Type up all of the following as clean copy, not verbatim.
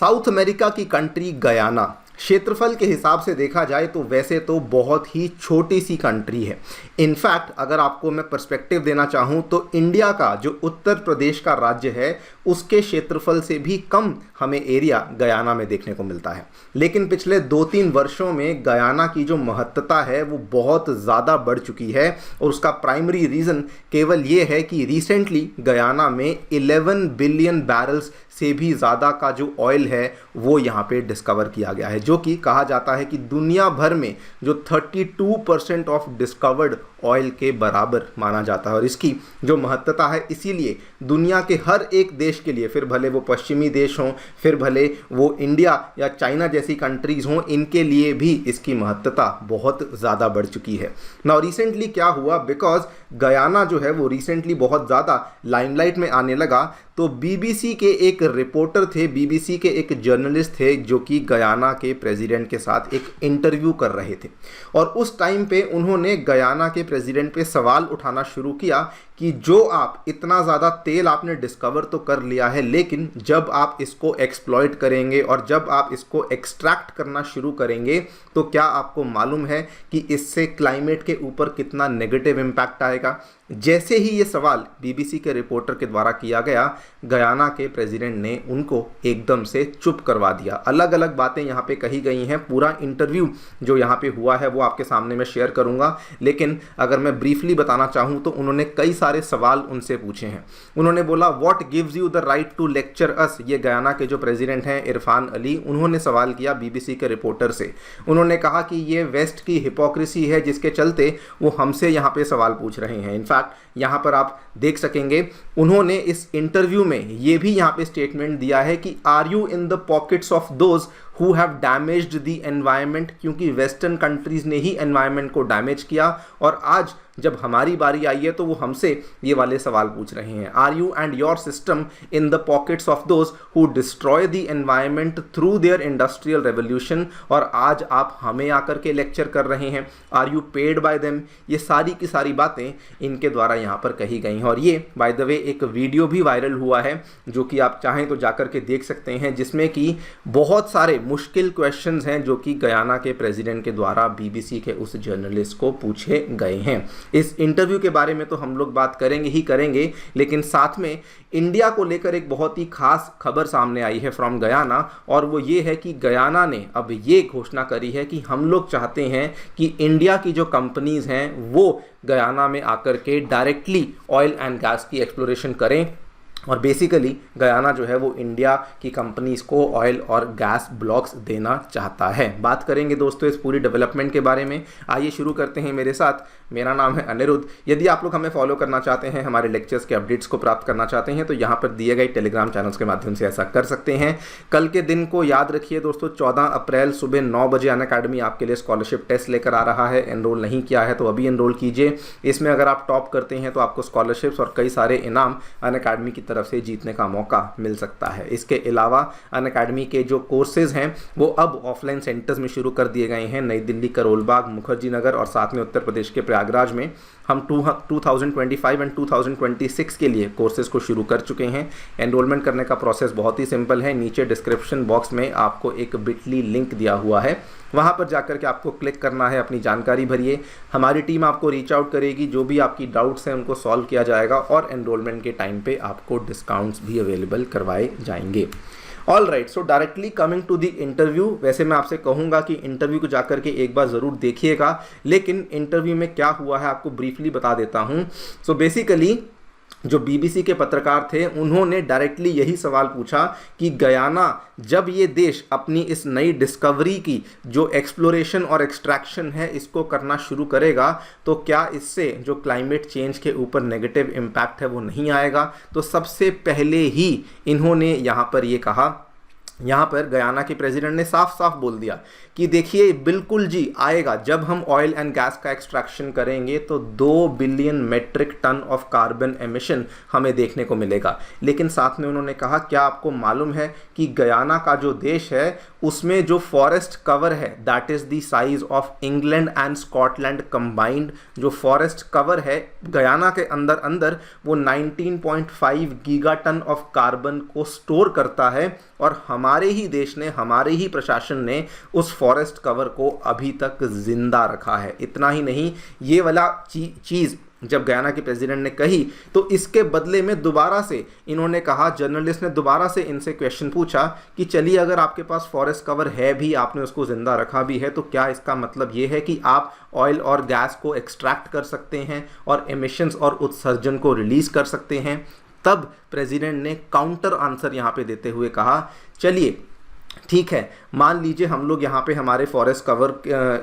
South America की country Guyana क्षेत्रफल के हिसाब से देखा जाए तो वैसे तो बहुत ही छोटी सी कंट्री है। इनफैक्ट अगर आपको मैं पर्सपेक्टिव देना चाहूँ तो इंडिया का जो उत्तर प्रदेश का राज्य है उसके क्षेत्रफल से भी कम हमें एरिया गयाना में देखने को मिलता है। लेकिन पिछले 2-3 वर्षों में गयाना की जो महत्ता है वो बहुत ज़्यादा बढ़ चुकी है और उसका प्राइमरी रीज़न केवल ये है कि रिसेंटली गयाना में 11 बिलियन बैरल्स से भी ज़्यादा का जो ऑयल है वो यहाँ पे डिस्कवर किया गया है, जो कि कहा जाता है कि दुनिया भर में जो 32% ऑफ डिस्कवर्ड ऑयल के बराबर माना जाता है। और इसकी जो महत्ता है इसीलिए दुनिया के हर एक देश के लिए, फिर भले वो पश्चिमी देश हों, फिर भले वो इंडिया या चाइना जैसी कंट्रीज़ हों, इनके लिए भी इसकी महत्ता बहुत ज़्यादा बढ़ चुकी है। नाउ रिसेंटली क्या हुआ, बिकॉज गयाना जो है वो रिसेंटली बहुत ज़्यादा लाइमलाइट में आने लगा, तो बीबीसी के एक रिपोर्टर थे, बीबीसी के एक जर्नलिस्ट थे जो कि गयाना के प्रेसिडेंट के साथ एक इंटरव्यू कर रहे थे। और उस टाइम पे उन्होंने गयाना के प्रेसिडेंट पे सवाल उठाना शुरू किया कि जो आप इतना ज़्यादा तेल आपने डिस्कवर तो कर लिया है, लेकिन जब आप इसको एक्सप्लॉइट करेंगे और जब आप इसको एक्सट्रैक्ट करना शुरू करेंगे तो क्या आपको मालूम है कि इससे क्लाइमेट के ऊपर कितना नेगेटिव इम्पैक्ट आएगा। जैसे ही ये सवाल बीबीसी के रिपोर्टर के द्वारा किया गया, गयाना के प्रेसिडेंट ने उनको एकदम से चुप करवा दिया। अलग अलग बातें यहाँ पे कही गई हैं, पूरा इंटरव्यू जो यहाँ पे हुआ है वो आपके सामने मैं शेयर करूँगा, लेकिन अगर मैं ब्रीफली बताना चाहूँ तो उन्होंने कई सारे सवाल उनसे पूछे हैं। उन्होंने बोला what gives you the right to lecture us. ये गयाना के जो प्रेसिडेंट हैं इरफान अली, उन्होंने सवाल किया बीबीसी के रिपोर्टर से। उन्होंने कहा कि ये वेस्ट की हिपोक्रेसी है जिसके चलते वो हमसे यहाँ पे सवाल पूछ रहे हैं। इनफैक्ट यहाँ पर आप देख सकेंगे उन्होंने इस इंटरव्यू में ये भी यहाँ पे स्टेटमेंट दिया है कि are you in the pockets of those who have damaged the environment, क्योंकि वेस्टर्न कंट्रीज ने ही एनवायरनमेंट को डैमेज किया और आज जब हमारी बारी आई है तो वो हमसे ये वाले सवाल पूछ रहे हैं। Are you and your system in the pockets of those who destroy the environment through their industrial revolution, और आज आप हमें आकर के लेक्चर कर रहे हैं। Are you paid by them. ये सारी की सारी बातें इनके द्वारा यहाँ पर कही गई हैं। और ये बाय द वे एक वीडियो भी वायरल हुआ है जो कि आप चाहें तो जाकर के देख सकते हैं, जिसमें कि बहुत सारे मुश्किल क्वेश्चंस हैं जो कि गयाना के प्रेसिडेंट के द्वारा बीबीसी के उस जर्नलिस्ट को पूछे गए हैं। इस इंटरव्यू के बारे में तो हम लोग बात करेंगे ही करेंगे, लेकिन साथ में इंडिया को लेकर एक बहुत ही खास खबर सामने आई है फ्रॉम गयाना, और वो ये है कि गयाना ने अब ये घोषणा करी है कि हम लोग चाहते हैं कि इंडिया की जो कंपनीज हैं वो गयाना में आकर के डायरेक्टली ऑयल एंड गैस की एक्सप्लोरेशन करें। और बेसिकली गयाना जो है वो इंडिया की कंपनीज़ को ऑयल और गैस ब्लॉक्स देना चाहता है। बात करेंगे दोस्तों इस पूरी डेवलपमेंट के बारे में। आइए शुरू करते हैं मेरे साथ। मेरा नाम है अनिरुद्ध। यदि आप लोग हमें फॉलो करना चाहते हैं, हमारे लेक्चर्स के अपडेट्स को प्राप्त करना चाहते हैं, तो यहाँ पर दिए गए टेलीग्राम चैनल्स के माध्यम से ऐसा कर सकते हैं। कल के दिन को याद रखिए दोस्तों, 14 अप्रैल सुबह 9 बजे अनअकैडमी आपके लिए स्कॉलरशिप टेस्ट लेकर आ रहा है। एनरोल नहीं किया है तो अभी एनरोल कीजिए। इसमें अगर आप टॉप करते हैं तो आपको स्कॉलरशिप्स और कई सारे इनाम अनअकैडमी की तरफ से जीतने का मौका मिल सकता है। इसके अलावा अनअकैडमी के जो कोर्सेज हैं वो अब ऑफलाइन सेंटर्स में शुरू कर दिए गए हैं। नई दिल्ली, करोल बाग, मुखर्जी नगर और साथ में उत्तर प्रदेश के प्रयागराज में हम 2025 एंड 2026 के लिए कोर्सेज को शुरू कर चुके हैं। एनरोलमेंट करने का प्रोसेस बहुत ही सिंपल है। नीचे डिस्क्रिप्शन बॉक्स में आपको एक बिटली लिंक दिया हुआ है, वहाँ पर जाकर के आपको क्लिक करना है, अपनी जानकारी भरिए। हमारी टीम आपको रीच आउट करेगी, जो भी आपकी डाउट्स हैं उनको सॉल्व किया जाएगा और एनरोलमेंट के टाइम पे आपको डिस्काउंट्स भी अवेलेबल करवाए जाएंगे। All right, so directly coming to the interview. वैसे मैं आपसे कहूँगा कि इंटरव्यू को जाकर के एक बार ज़रूर देखिएगा, लेकिन इंटरव्यू में क्या हुआ है आपको ब्रीफली बता देता हूँ। सो बेसिकली जो बीबीसी के पत्रकार थे उन्होंने डायरेक्टली यही सवाल पूछा कि गयाना जब ये देश अपनी इस नई डिस्कवरी की जो एक्सप्लोरेशन और एक्सट्रैक्शन है इसको करना शुरू करेगा तो क्या इससे जो क्लाइमेट चेंज के ऊपर नेगेटिव इम्पैक्ट है वो नहीं आएगा। तो सबसे पहले ही इन्होंने यहाँ पर ये कहा, यहाँ पर गयाना के प्रेसिडेंट ने साफ साफ बोल दिया कि देखिए बिल्कुल जी आएगा। जब हम ऑयल एंड गैस का एक्सट्रैक्शन करेंगे तो 2 billion metric ton of carbon emission हमें देखने को मिलेगा। लेकिन साथ में उन्होंने कहा क्या आपको मालूम है कि गयाना का जो देश है उसमें जो फॉरेस्ट कवर है that is the size of England and Scotland combined. जो फॉरेस्ट कवर है गयाना के अंदर अंदर वो 19.5 गीगाटन ऑफ कार्बन को स्टोर करता है और हमारे हमारे ही देश ने, हमारे ही प्रशासन ने उस फॉरेस्ट कवर को अभी तक जिंदा रखा है। इतना ही नहीं, ये वाला चीज़ जब गयाना के प्रेसिडेंट ने कही तो इसके बदले में दोबारा से इन्होंने कहा, जर्नलिस्ट ने दोबारा से इनसे क्वेश्चन पूछा कि चलिए अगर आपके पास फॉरेस्ट कवर है भी, आपने उसको ज़िंदा रखा भी है, तो क्या इसका मतलब ये है कि आप ऑयल और गैस को एक्सट्रैक्ट कर सकते हैं और एमिशंस और उत्सर्जन को रिलीज़ कर सकते हैं? तब प्रेसिडेंट ने काउंटर आंसर यहाँ पे देते हुए कहा, चलिए ठीक है, मान लीजिए हम लोग यहाँ पे हमारे फॉरेस्ट कवर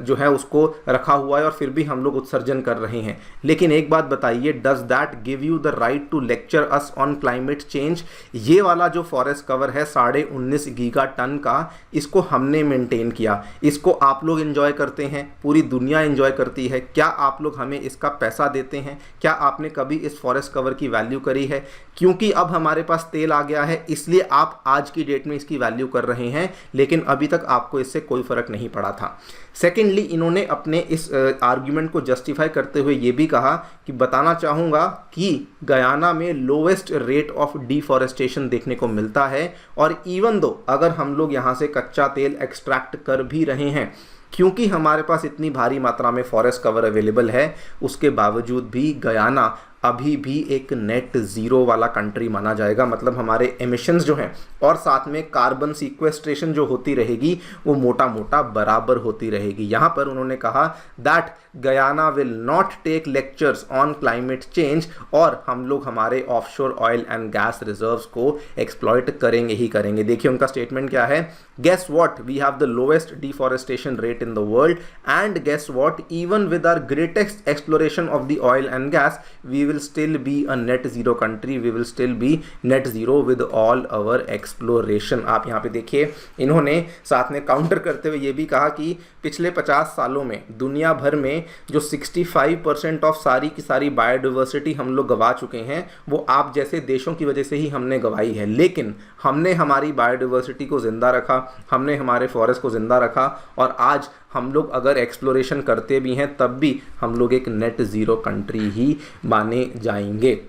जो है उसको रखा हुआ है और फिर भी हम लोग उत्सर्जन कर रहे हैं, लेकिन एक बात बताइए, does that give you the right to lecture us on climate change? ये वाला जो फॉरेस्ट कवर है 19.5 गीगा टन का, इसको हमने मेंटेन किया, इसको आप लोग एंजॉय करते हैं, पूरी दुनिया एंजॉय करती है, क्या आप लोग हमें इसका पैसा देते हैं? क्या आपने कभी इस फॉरेस्ट कवर की वैल्यू करी है? क्योंकि अब हमारे पास तेल आ गया है इसलिए आप आज की डेट में इसकी वैल्यू कर रहे हैं, लेकिन अभी तक आपको इससे कोई फर्क नहीं पड़ा था। सेकेंडली, इन्होंने अपने इस आर्ग्यूमेंट को जस्टिफाई करते हुए ये भी कहा कि बताना चाहूँगा कि गयाना में लोवेस्ट रेट ऑफ डिफॉरेस्टेशन देखने को मिलता है, और इवन दो अगर हम लोग यहाँ से कच्चा तेल एक्सट्रैक्ट कर भी रहे हैं, क्योंकि हमारे पास इतनी भारी मात्रा में फॉरेस्ट कवर अवेलेबल है, उसके बावजूद भी गयाना अभी भी एक नेट ज़ीरो वाला कंट्री माना जाएगा। मतलब हमारे एमिशंस जो हैं और साथ में कार्बन सीक्वेस्ट्रेशन जो होती रहेगी वो मोटा मोटा बराबर होती रहेगी। यहाँ पर उन्होंने कहा that Guyana will not take lectures on climate change, और हम लोग हमारे offshore oil and gas reserves को एक्सप्लॉइट करेंगे ही करेंगे। देखिए उनका स्टेटमेंट क्या है, guess what, we have the lowest deforestation rate in the world, and guess what, even with our greatest exploration of the oil and gas we will still be a net zero country, we will still be net zero with all our exploration। आप यहाँ पे देखिए इन्होंने साथ में counter करते हुए ये भी कहा कि पिछले 50 सालों में दुनिया भर में जो 65% ऑफ सारी की सारी बायोडाइवर्सिटी हम लोग गवा चुके हैं वो आप जैसे देशों की वजह से ही हमने गवाई है, लेकिन हमने हमारी बायोडाइवर्सिटी को जिंदा रखा, हमने हमारे फॉरेस्ट को जिंदा रखा, और आज हम लोग अगर एक्सप्लोरेशन करते भी हैं तब भी हम लोग एक नेट ज़ीरो कंट्री ही माने जाएंगे।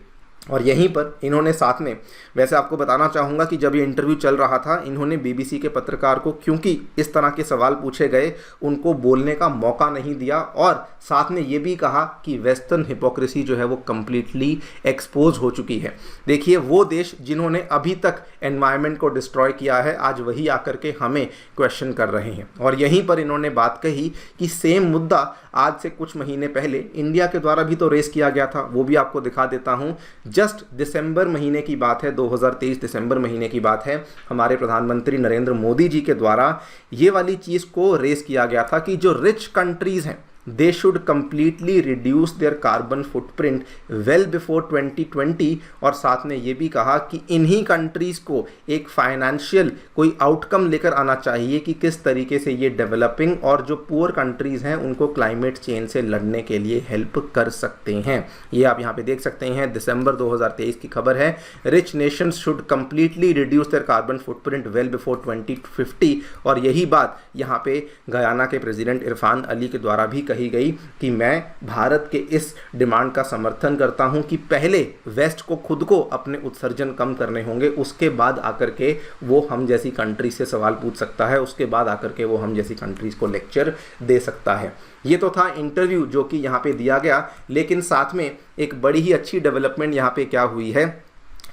और यहीं पर इन्होंने साथ में, वैसे आपको बताना चाहूँगा कि जब ये इंटरव्यू चल रहा था इन्होंने बीबीसी के पत्रकार को, क्योंकि इस तरह के सवाल पूछे गए, उनको बोलने का मौका नहीं दिया, और साथ में ये भी कहा कि वेस्टर्न हिपोक्रेसी जो है वो कम्प्लीटली एक्सपोज हो चुकी है। देखिए वो देश जिन्होंने अभी तक एनवायरनमेंट को डिस्ट्रॉय किया है आज वही आकर के हमें क्वेश्चन कर रहे हैं। और यहीं पर इन्होंने बात कही कि सेम मुद्दा आज से कुछ महीने पहले इंडिया के द्वारा भी तो रेस किया गया था, वो भी आपको दिखा देता हूँ। जस्ट दिसंबर महीने की बात है, 2023 दिसंबर महीने की बात है, हमारे प्रधानमंत्री नरेंद्र मोदी जी के द्वारा ये वाली चीज़ को रेस किया गया था कि जो रिच कंट्रीज़ हैं they should completely reduce their carbon footprint well before 2020, और साथ में ये भी कहा कि इन्हीं कंट्रीज़ को एक फाइनेंशियल कोई आउटकम लेकर आना चाहिए कि किस तरीके से ये डेवलपिंग और जो पुअर कंट्रीज़ हैं उनको क्लाइमेट चेंज से लड़ने के लिए हेल्प कर सकते हैं। ये आप यहाँ पे देख सकते हैं, दिसंबर 2023 की खबर है, rich Nations should completely reduce their carbon footprint well before 2050, और यही बात यहाँ पे गयाना के प्रेसिडेंट इरफान अली के द्वारा भी कही गई कि मैं भारत के इस डिमांड का समर्थन करता हूं कि पहले वेस्ट को खुद को अपने उत्सर्जन कम करने होंगे, उसके बाद आकर के वो हम जैसी कंट्री से सवाल पूछ सकता है, उसके बाद आकर के वो हम जैसी कंट्रीज को लेक्चर दे सकता है। ये तो था इंटरव्यू जो कि यहाँ पे दिया गया, लेकिन साथ में एक बड़ी ही अच्छी डेवलपमेंट यहाँ पे क्या हुई है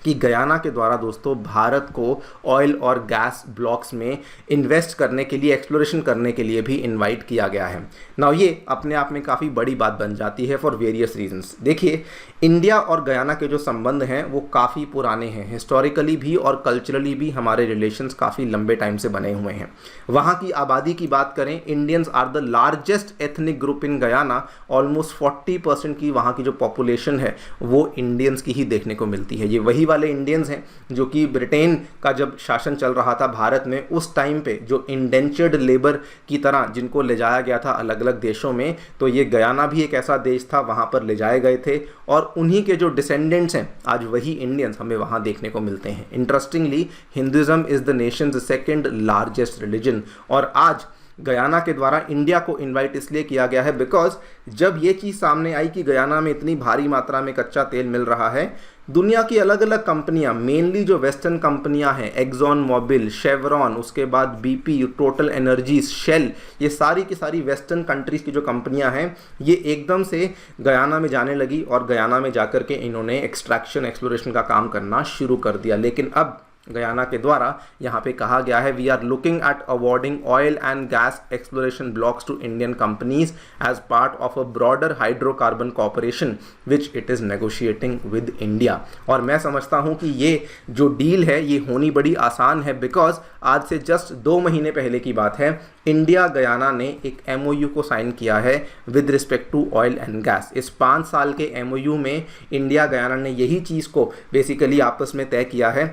कि गयाना के द्वारा दोस्तों भारत को ऑयल और गैस ब्लॉक्स में इन्वेस्ट करने के लिए, एक्सप्लोरेशन करने के लिए भी इनवाइट किया गया है। नाउ ये अपने आप में काफ़ी बड़ी बात बन जाती है फॉर वेरियस रीजंस। देखिए इंडिया और गयाना के जो संबंध हैं वो काफ़ी पुराने हैं, हिस्टोरिकली भी और कल्चरली भी हमारे रिलेशंस काफ़ी लंबे टाइम से बने हुए हैं। वहाँ की आबादी की बात करें, Indians are the largest ethnic group in Guyana, almost 40% की वहाँ की जो पॉपुलेशन है वो इंडियंस की ही देखने को मिलती है। ये वही वाले इंडियंस हैं जो कि ब्रिटेन का जब शासन चल रहा था भारत में, उस टाइम पे जो इंडेंचर्ड लेबर की तरह जिनको ले जाया गया था अलग अलग देशों में, तो ये गयाना भी एक ऐसा देश था, वहाँ पर ले जाए गए थे, और उन्हीं के जो डिसेंडेंट्स हैं आज वही इंडियंस हमें वहाँ देखने को मिलते हैं। Interestingly Hinduism is the Nations second largest religion, और आज गयाना के द्वारा इंडिया को इनवाइट इसलिए किया गया है बिकॉज जब ये चीज़ सामने आई कि गयाना में इतनी भारी मात्रा में कच्चा तेल मिल रहा है, दुनिया की अलग अलग कंपनियां, मेनली जो वेस्टर्न कंपनियां हैं, एक्सॉन मोबिल, शेवरॉन, उसके बाद BP, टोटल एनर्जीज, शेल, ये सारी की सारी वेस्टर्न कंट्रीज की जो कंपनियां हैं, ये एकदम से गयाना में जाने लगी और गयाना में जाकर के इन्होंने एक्सट्रैक्शन एक्सप्लोरेशन का काम करना शुरू कर दिया। लेकिन अब गयाना के द्वारा यहाँ पे कहा गया है we are looking at awarding oil and gas exploration blocks to Indian companies as part of a broader hydrocarbon corporation which it is negotiating with India. और मैं समझता हूँ कि ये जो डील है ये होनी बड़ी आसान है बिकॉज आज से जस्ट 2 महीने पहले की बात है, इंडिया गयाना ने एक MOU को साइन किया है with respect to oil and gas. इस 5 साल के MOU में इंडिया गयाना ने यही चीज़ को बेसिकली आपस में तय किया है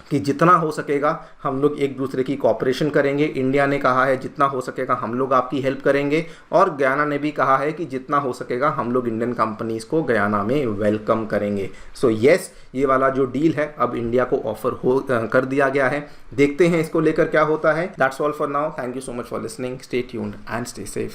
कि जितना हो सकेगा हम लोग एक दूसरे की कोऑपरेशन करेंगे। इंडिया ने कहा है जितना हो सकेगा हम लोग आपकी हेल्प करेंगे और गयाना ने भी कहा है कि जितना हो सकेगा हम लोग इंडियन कंपनीज को गयाना में वेलकम करेंगे। सो येस, ये वाला जो डील है अब इंडिया को ऑफर कर दिया गया है। देखते हैं इसको लेकर क्या होता है। That's all for now. Thank you so much for listening. Stay tuned and stay safe.